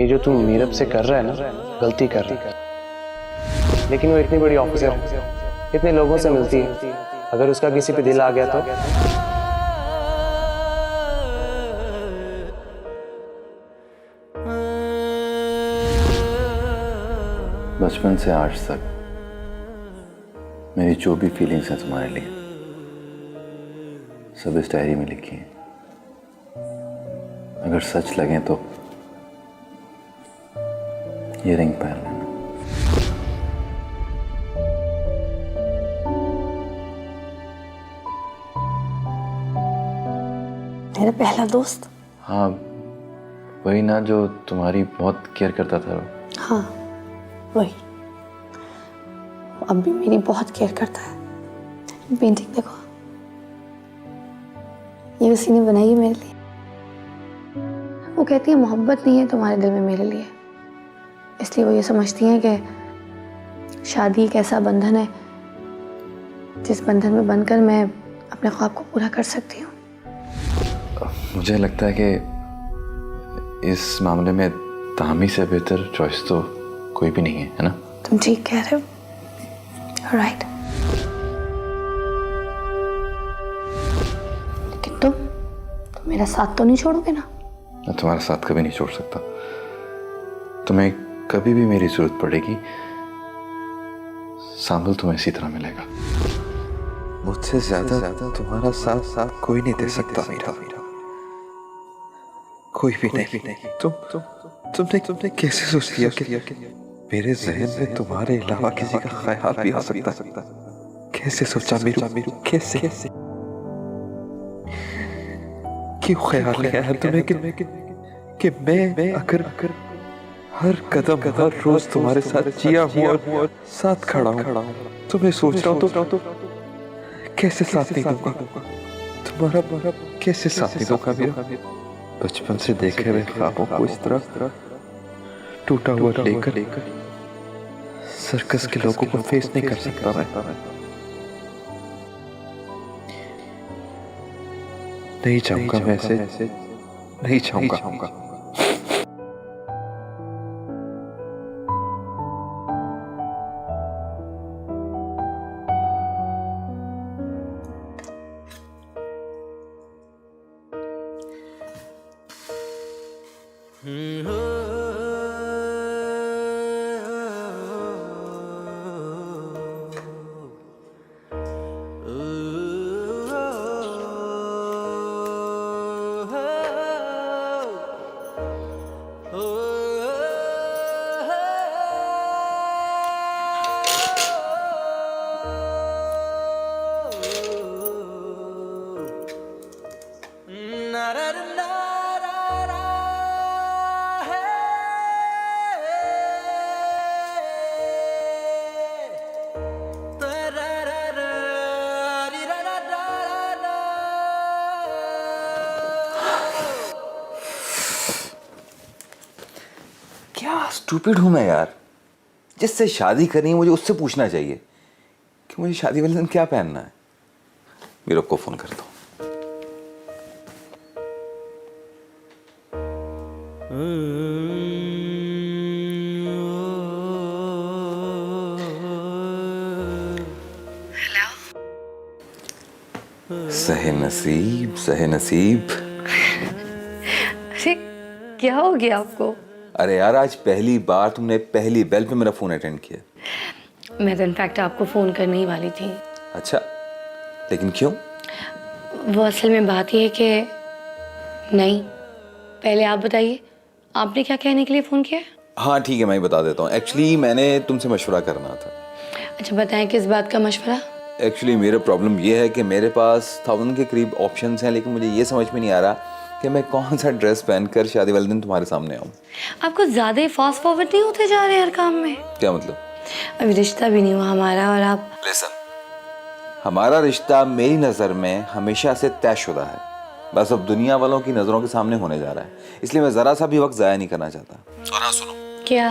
ये जो तुम मीरब से कर रहा है ना, गलती कर रहा है। लेकिन वो इतनी बड़ी ऑफिसर है, इतने लोगों से मिलती है, अगर उसका किसी पे दिल आ गया तो? बचपन से आज तक मेरी जो भी फीलिंग्स हैं तुम्हारे लिए सब इस डायरी में लिखी हैं। अगर सच लगे तो ये रिंग पहन लेना। मेरा पहला दोस्त? हाँ, वही ना जो तुम्हारी बहुत केयर करता था। हाँ वही, वो अब भी मेरी बहुत केयर करता है। पेंटिंग देखो, ये उसी ने बनाई है मेरे लिए। वो कहती है मोहब्बत नहीं है तुम्हारे दिल में मेरे लिए, इसलिए वो ये समझती हैं कि शादी एक ऐसा बंधन है जिस बंधन में बंधकर मैं अपने ख्वाब को पूरा कर सकती हूँ। मुझे लगता है कि इस मामले में तामी से बेहतर चॉइस तो कोई भी नहीं है ना? तुम ठीक कह रहे हो, राइट। लेकिन तुम मेरा साथ तो नहीं छोड़ोगे ना? मैं तुम्हारा साथ कभी नहीं छोड़ सकता। तुम्हें कभी भी मेरी जरूरत पड़ेगी, सांबल तुम्हें इसी तरह मिलेगा। मुझसे ज्यादा तुम्हारा साथ कोई नहीं दे सकता मेरा, कोई भी नहीं। तुमने कैसे सोच लिया कि मेरे जहन में तुम्हारे अलावा किसी का ख्याल भी आ सकता? कैसे सोचा मेरू, कैसे क्यों ख्याल नहीं आया तुम्हें कि मैं अगर हर कदम हर रोज तुम्हारे साथ जिया हुआ साथ खड़ा हूँ, तुम्हें सोच रहा हूँ तो कैसे साथ नहीं दूंगा तुम्हारा, कैसे साथ नहीं दूंगा मेरा? बचपन से देखे हुए ख्वाबों को इस तरह टूटा हुआ लेकर सर्कस के लोगों को फेस नहीं कर सकता मैं। नहीं चाहूंगा मैं ऐसे, नहीं चाहूंगा। क्या स्टूपिड हूं मैं यार। जिससे शादी करनी है मुझे उससे पूछना चाहिए कि मुझे शादी वाले दिन क्या पहनना है। मेरे को फोन कर दो। सहे नसीब, सहे नसीब। अरे क्या हो गया आपको? अरे यार, आज पहली बार तुमने पहली बेल पे मेरा फोन अटेंड किया। मैं तो इनफैक्ट आपको फोन करने ही वाली थी। अच्छा, लेकिन क्यों? वो असल में बात ये है कि नहीं, पहले आप बताइए, आपने क्या कहने के लिए फ़ोन किया? हाँ ठीक है, मैं ही बता देता हूँ। एक्चुअली मैंने तुमसे मशवरा करना था। अच्छा बताएं, किस बात का मशवरा? एक्चुअली मेरा प्रॉब्लम ये है कि मेरे पास 1000 के करीब ऑप्शंस हैं, लेकिन मुझे ये समझ में नहीं आ रहा कि मैं कौन सा ड्रेस पहनकर शादी वाले दिन तुम्हारे सामने आऊँ। आपको ज़्यादा ही फास्ट फॉरवर्ड नहीं होते जा रहे हर काम में? क्या मतलब? अभी रिश्ता भी नहीं हुआ हमारा और आप। लिसन, हमारा रिश्ता मेरी नज़र में हमेशा से तयशुदा है, बस अब दुनिया वालों की नज़रों के सामने होने जा रहा है, इसलिए मैं ज़रा सा भी वक्त ज़ाया नहीं करना चाहता। और हाँ सुनो, क्या?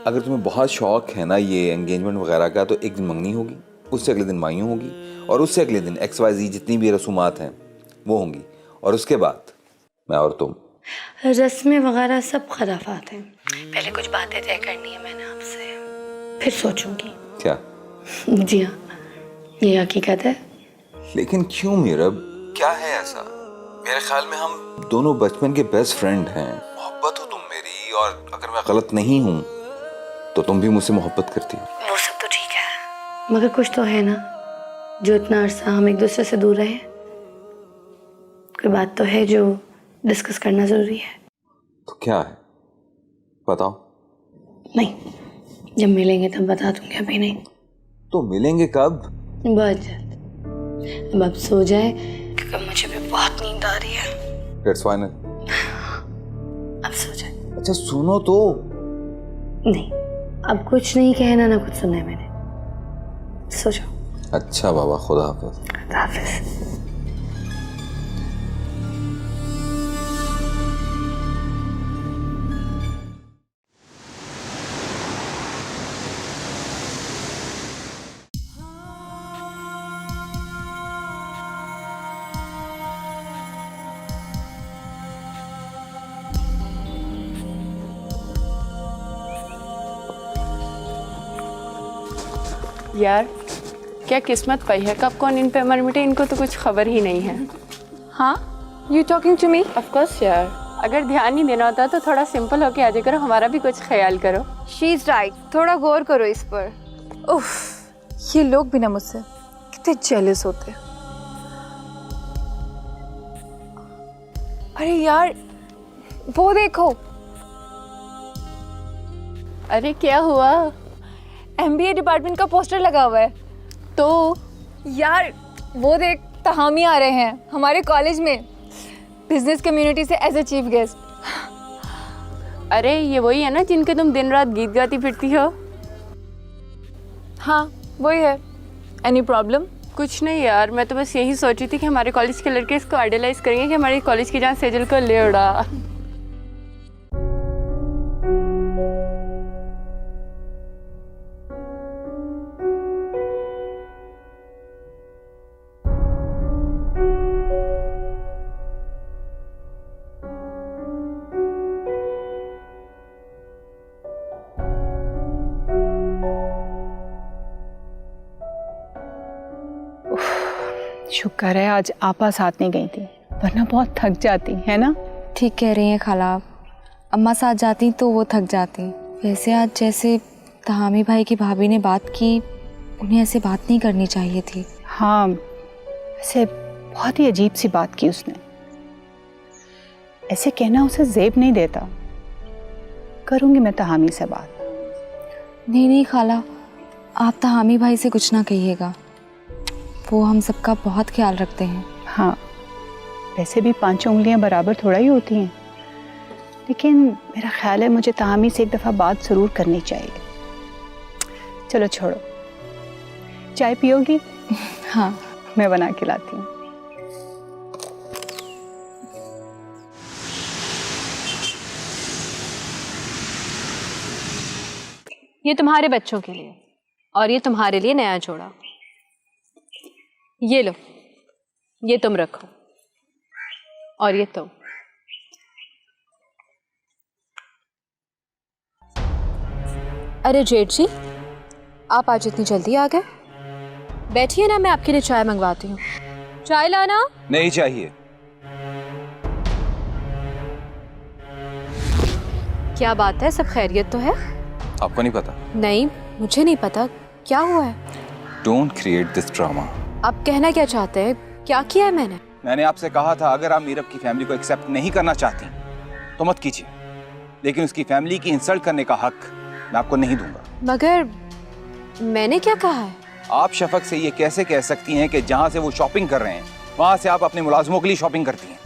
अगर तुम्हें बहुत शौक है ना ये एंगेजमेंट वगैरह का, तो एक दिन मंगनी होगी, उससे अगले दिन मायूं होगी, और उससे अगले दिन XYZ जितनी भी रसूमात हैं वो होंगी, और उसके बाद मैं और तुम। रस्में वगैरह सब खराफात हैं। पहले कुछ बातें तय करनी है मैंने आपसे, फिर सोचूंगी। क्या? जी हाँ, ये हकीकत है। लेकिन क्यों मीरब, क्या है ऐसा? मेरे ख्याल में हम दोनों बचपन के बेस्ट फ्रेंड हैं, मोहब्बत हो तुम मेरी, और अगर मैं गलत नहीं हूँ तो तुम भी मुझसे मोहब्बत करती हो। वो सब तो ठीक है, मगर कुछ तो है ना जो इतना अरसा हम एक दूसरे से दूर रहे। कोई बात तो है जो डिस्कस करना जरूरी है। तो क्या है, बताओ। नहीं, जब मिलेंगे तब बता दूंगी, अभी नहीं। तो मिलेंगे कब? बहुत जल्द। अब आप सो जाए क्योंकि मुझे भी बहुत नींद आ रही है। That's final। अब सो जाए। अच्छा सुनो तो। नहीं, अब कुछ नहीं कहना, ना कुछ सुनना है मैंने। सो जाओ। अच्छा बाबा, खुदा हाफिज। खुदा हाफिज। यार क्या किस्मत पई है, कब कौन इन पे मर मिटे, इनको तो कुछ खबर ही नहीं है। हाँ, you talking to me? Of course यार, अगर ध्यान नहीं देना होता तो थोड़ा सिंपल होके आ जाया करो, हमारा भी कुछ ख्याल करो। शी इज राइट, थोड़ा गौर करो इस पर। उफ, ये लोग भी ना मुझसे कितने जेलस होते हैं। अरे यार वो देखो। अरे क्या हुआ? MBA डिपार्टमेंट का पोस्टर लगा हुआ है। तो यार वो देख, तहामी आ रहे हैं हमारे कॉलेज में बिजनेस कम्युनिटी से एज ए चीफ गेस्ट। अरे ये वही है ना जिनके तुम दिन रात गीत गाती फिरती हो? हाँ वही है। Any problem? कुछ नहीं यार, मैं तो बस यही सोच रही थी कि हमारे कॉलेज के लड़के इसको आइडलाइज करेंगे कि हमारे कॉलेज की जान सेजल को ले उड़ा। शुक्र है आज आपा साथ नहीं गई थी, वरना बहुत थक जाती है ना। ठीक कह रही हैं खाला आप, अम्मा साथ जाती तो वो थक जाती। वैसे आज जैसे तहामी भाई की भाभी ने बात की, उन्हें ऐसे बात नहीं करनी चाहिए थी। हाँ, वैसे बहुत ही अजीब सी बात की उसने। ऐसे कहना उसे जेब नहीं देता। करूँगी मैं तहामी से बात। नहीं नहीं खाला, आप तहामी भाई से कुछ ना कहिएगा, वो हम सबका बहुत ख्याल रखते हैं। हाँ, वैसे भी 5 उंगलियां बराबर थोड़ा ही होती हैं, लेकिन मेरा ख्याल है मुझे तहामी से एक दफ़ा बात ज़रूर करनी चाहिए। चलो छोड़ो, चाय पियोगी? हाँ, मैं बना के लाती हूँ। ये तुम्हारे बच्चों के लिए और ये तुम्हारे लिए नया जोड़ा। ये लो, ये तुम रखो, और ये तुम। अरे जेठ जी, आप आज इतनी जल्दी आ गए? बैठिए ना, मैं आपके लिए चाय मंगवाती हूँ। चाय लाना। नहीं चाहिए। क्या बात है, सब खैरियत तो है? आपको नहीं पता? नहीं, मुझे नहीं पता, क्या हुआ है? Don't create this drama. आप कहना क्या चाहते हैं? क्या किया है मैंने? मैंने आपसे कहा था अगर आप मीरब की फैमिली को एक्सेप्ट नहीं करना चाहती तो मत कीजिए, लेकिन उसकी फैमिली की इंसल्ट करने का हक मैं आपको नहीं दूंगा। मगर मैंने क्या कहा है? आप शफक से ये कैसे कह सकती हैं कि जहां से वो शॉपिंग कर रहे हैं वहां से आप अपने मुलाजमों के लिए शॉपिंग करती हैं?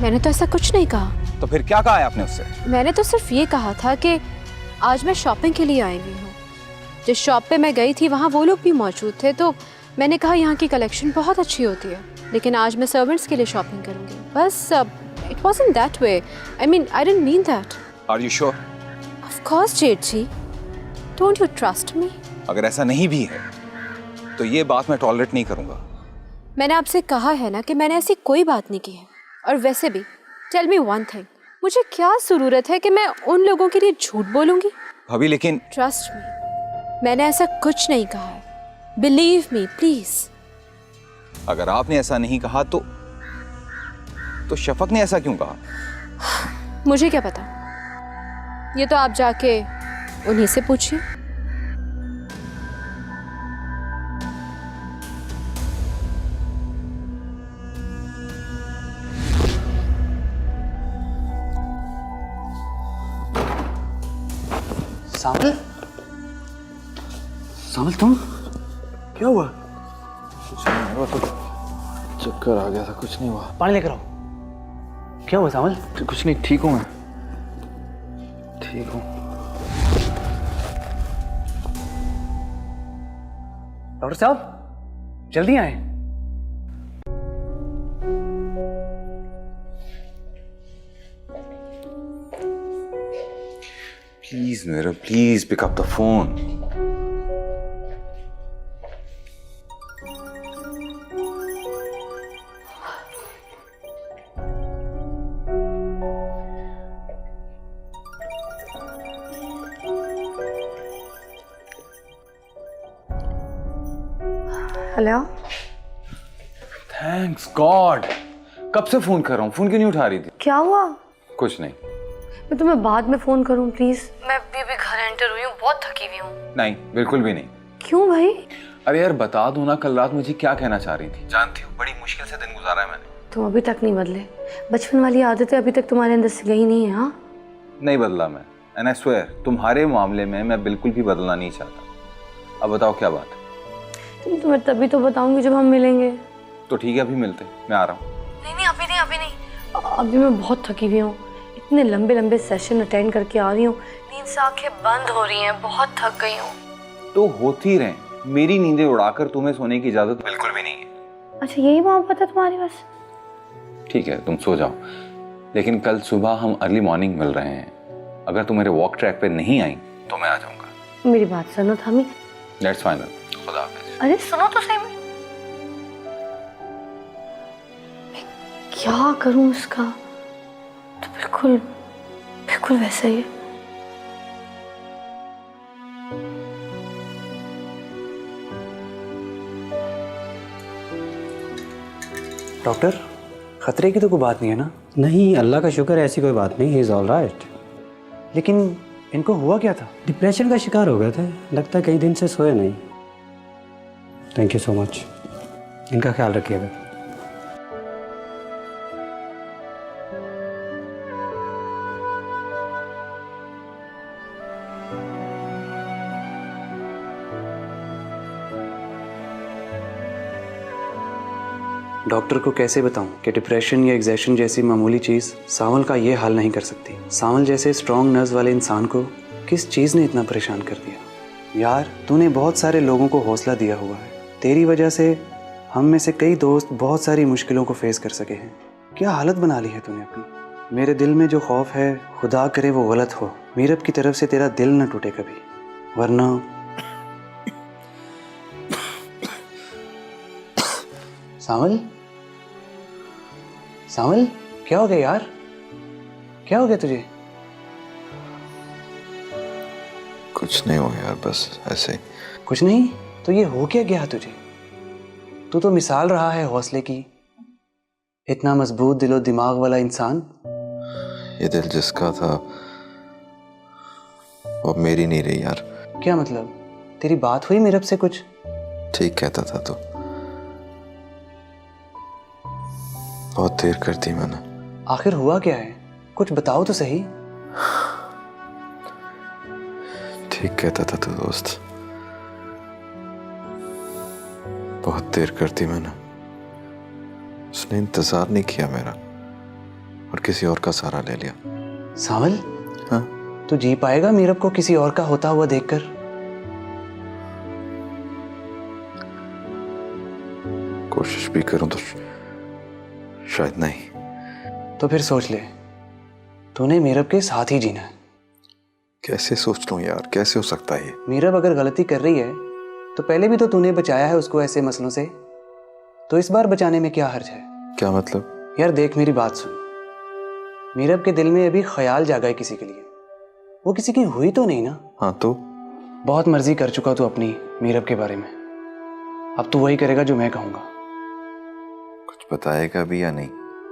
मैंने तो ऐसा कुछ नहीं कहा। तो फिर क्या कहा है आपने उससे? मैंने तो सिर्फ ये कहा था कि आज मैं शॉपिंग के लिए आई हुई हूँ। जिस शॉप पे मैं गई थी वहाँ वो लोग भी मौजूद थे, तो मैंने कहा यहाँ की कलेक्शन बहुत अच्छी होती है, लेकिन आज मैं सर्वेंट्स के लिए शॉपिंग करूँगी। बस it wasn't that way. I mean I didn't mean that. Are you sure? Of course जेठ जी, डोंट यू ट्रस्ट मी? अगर ऐसा नहीं भी है तो ये बात मैं टॉलरेट नहीं करूँगा। मैंने आपसे कहा है ना कि मैंने ऐसी कोई बात नहीं की है। और वैसे भी टेल मी वन थिंग, मुझे क्या ज़रूरत है कि मैं उन लोगों के लिए झूठ बोलूँगी? भाभी लेकिन ट्रस्ट मी, मैंने ऐसा कुछ नहीं कहा है। Believe me please. अगर आपने ऐसा नहीं कहा तो शफक ने ऐसा क्यों कहा? मुझे क्या पता, ये तो आप जाके उन्हीं से पूछिए। सामल, सामल तुम क्या हुआ? चक्कर आ गया था, कुछ नहीं हुआ। पानी लेकर आओ। क्या हुआ सामल? कुछ नहीं, ठीक हूँ मैं, ठीक हूँ। डॉक्टर साहब जल्दी आए। प्लीज मेरा, please pick up the phone. Hello. Thanks God, कब से फोन कर रहा हूँ, फोन क्यों नहीं उठा रही थी? क्या हुआ? कुछ नहीं। मैं तुम्हें बाद में फोन करूं प्लीज? मैं अभी घर एंटर हुई हूँ, बहुत थकी हुई हूँ। नहीं, बिल्कुल भी नहीं। क्यों भाई? अरे यार बता दो ना, कल रात मुझे क्या कहना चाह रही थी? जानती हो बड़ी मुश्किल से दिन गुजारा है मैंने। तुम अभी तक नहीं बदले, बचपन वाली आदतें अभी तक तुम्हारे अंदर से गई नहीं है। हाँ, नहीं बदला मैं, एंड आई स्वेयर तुम्हारे मामले में मैं बिल्कुल भी बदलना नहीं चाहता। अब बताओ क्या बात है? तुम्हें तभी तो बताऊंगी जब हम मिलेंगे। तो ठीक है, अभी मिलते, मैं आ रहा हूँ। नहीं, अभी नहीं, अभी नहीं। अभी मैं बहुत थकी हुई हूँ, इतने लंबे लंबे सेशन अटेंड करके आ रही हूँ, नींद से आंखें बंद हो रही हैं, बहुत थक गई हूँ। तो होती रहे, मेरी नींदें उड़ाकर तुम्हें सोने की इजाजत बिल्कुल भी नहीं है। अच्छा, यही मोहब्बत है तुम्हारी बस? ठीक है, तुम सो जाओ, लेकिन कल सुबह हम अर्ली मॉर्निंग मिल रहे हैं। अगर तुम मेरे वॉक ट्रैक पे नहीं आई तो मैं आ जाऊंगा। मेरी बात सुनो थामी। दैट्स फाइनल, खुदा हाफिज। अरे सुनो तो सही, मैं क्या करूं इसका? तो बिल्कुल बिल्कुल वैसा ही है। डॉक्टर, खतरे की तो कोई बात नहीं है ना? नहीं, अल्लाह का शुक्र है, ऐसी कोई बात नहीं, ही इज़ ऑल राइट। लेकिन इनको हुआ क्या था? डिप्रेशन का शिकार हो गए थे, लगता है कई दिन से सोए नहीं। थैंक यू सो मच, इनका ख्याल रखिएगा। डॉक्टर को कैसे बताऊं कि डिप्रेशन या एग्जैशन जैसी मामूली चीज़ सावल का ये हाल नहीं कर सकती। सावल जैसे स्ट्रॉन्ग नर्व्स वाले इंसान को किस चीज़ ने इतना परेशान कर दिया? यार, तूने बहुत सारे लोगों को हौसला दिया हुआ है, तेरी वजह से हम में से कई दोस्त बहुत सारी मुश्किलों को फेस कर सके हैं। क्या हालत बना ली है तूने अपनी। मेरे दिल में जो खौफ है, खुदा करे वो गलत हो, मीरब की तरफ से तेरा दिल न टूटे कभी, वरना। सावल, सावल क्या हो गया यार? क्या हो गया तुझे? कुछ नहीं हुआ यार, बस ऐसे ही। कुछ नहीं? तो ये हो क्या गया तुझे? तू तो मिसाल रहा है हौसले की, इतना मजबूत दिलो दिमाग वाला इंसान। ये दिल जिसका था वो मेरी नहीं रही यार। क्या मतलब? तेरी बात हुई मीरब से कुछ? ठीक कहता था तो बहुत देर कर दी मैंने। आखिर हुआ क्या है? कुछ बताओ तो सही। ठीक कहता था तू दोस्त, बहुत देर कर दी मैंने। उसने इंतजार नहीं किया मेरा और किसी और का सहारा ले लिया। सावल, हाँ? तू जी पाएगा मीरब को किसी और का होता हुआ देखकर? कोशिश भी करूं तो शायद नहीं। तो फिर सोच ले, तूने मीरब के साथ ही जीना है। कैसे सोच लूं यार, कैसे हो सकता है ये? मीरब अगर गलती कर रही है तो पहले भी तो तूने बचाया है उसको ऐसे मसलों से, तो इस बार बचाने में क्या हर्ज है? क्या मतलब? यार देख, मेरी बात सुन। मीरब के दिल में अभी ख्याल जागा है किसी के लिए, वो किसी की हुई तो नहीं ना? हाँ तो? बहुत मर्जी कर चुका तू अपनी मीरब के बारे में, अब तू वही करेगा जो मैं कहूँगा। कुछ बताएगा भी या नहीं?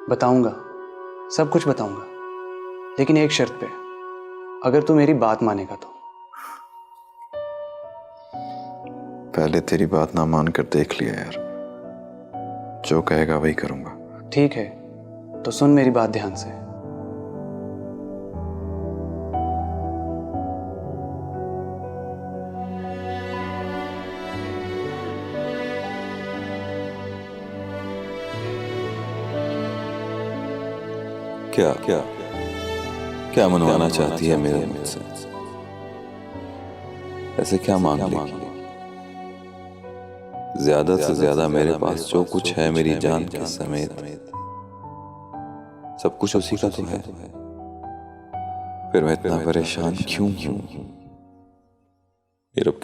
बताऊंगा, सब कुछ बताऊंगा, लेकिन एक शर्त पे, अगर तू मेरी बात मानेगा तो। पहले तेरी बात ना मान कर देख लिया यार, जो कहेगा वही करूंगा। ठीक है, तो सुन मेरी बात ध्यान से। क्या क्या क्या मनवाना चाहती है मेरे मुझसे? ऐसे क्या मांग लेगी? ज्यादा से ज्यादा मेरे पास जो कुछ है मेरी जान के समेत सब कुछ उसी का तो है। फिर मैं इतना परेशान क्यों हूं? ये अब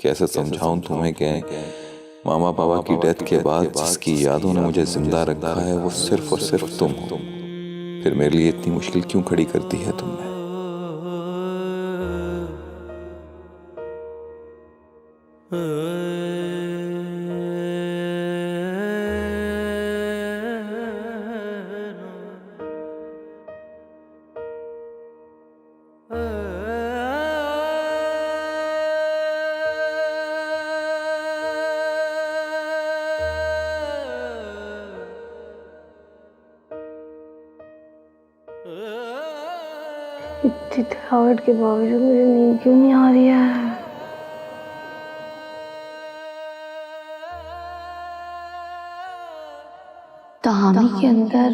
कैसे समझाऊं तुम्हें कि मामा पापा की डेथ के बाद जिसकी यादों ने मुझे जिंदा रखा है वो सिर्फ और सिर्फ तुम हो। फिर मेरे लिए इतनी मुश्किल क्यों खड़ी कर दी है तुमने? इतनी थकावट के बावजूद मुझे नींद क्यों नहीं आ रही है? तहामी के अंदर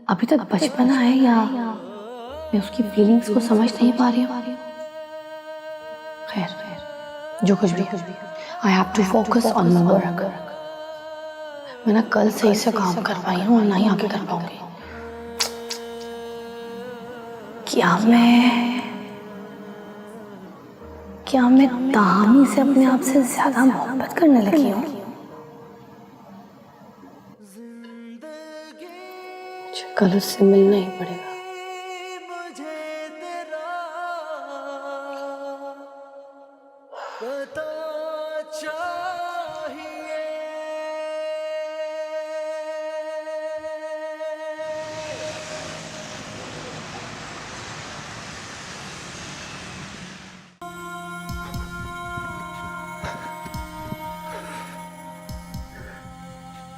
अभी तक बचपना है या मैं उसकी फीलिंग्स को समझ नहीं पा रही हूँ? खैर, जो कुछ भी, I have to focus on my work. मैं ना कल सही से काम कर पाई हूँ और ना ही आगे कर पाऊंगी। क्या मैं तहामी से अपने आप से ज्यादा मोहब्बत करने लगी हूँ? मुझे कल उससे मिलना ही पड़ेगा।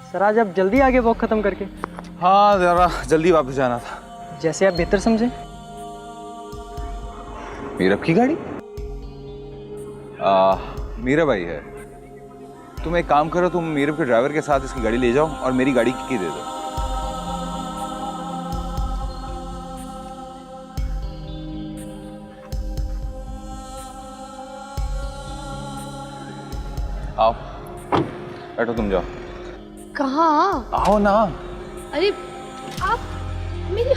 सर आज आप जल्दी आगे वॉक खत्म करके? हाँ, जरा जल्दी वापस जाना था। जैसे आप बेहतर समझे। मीरब की गाड़ी? मीरब आई है। तुम एक काम करो, तुम मीरब के ड्राइवर के साथ इसकी गाड़ी ले जाओ और मेरी गाड़ी की दे दो। आओ, बैठो, तुम जाओ। कहाँ? आओ ना। अरे आप मेरी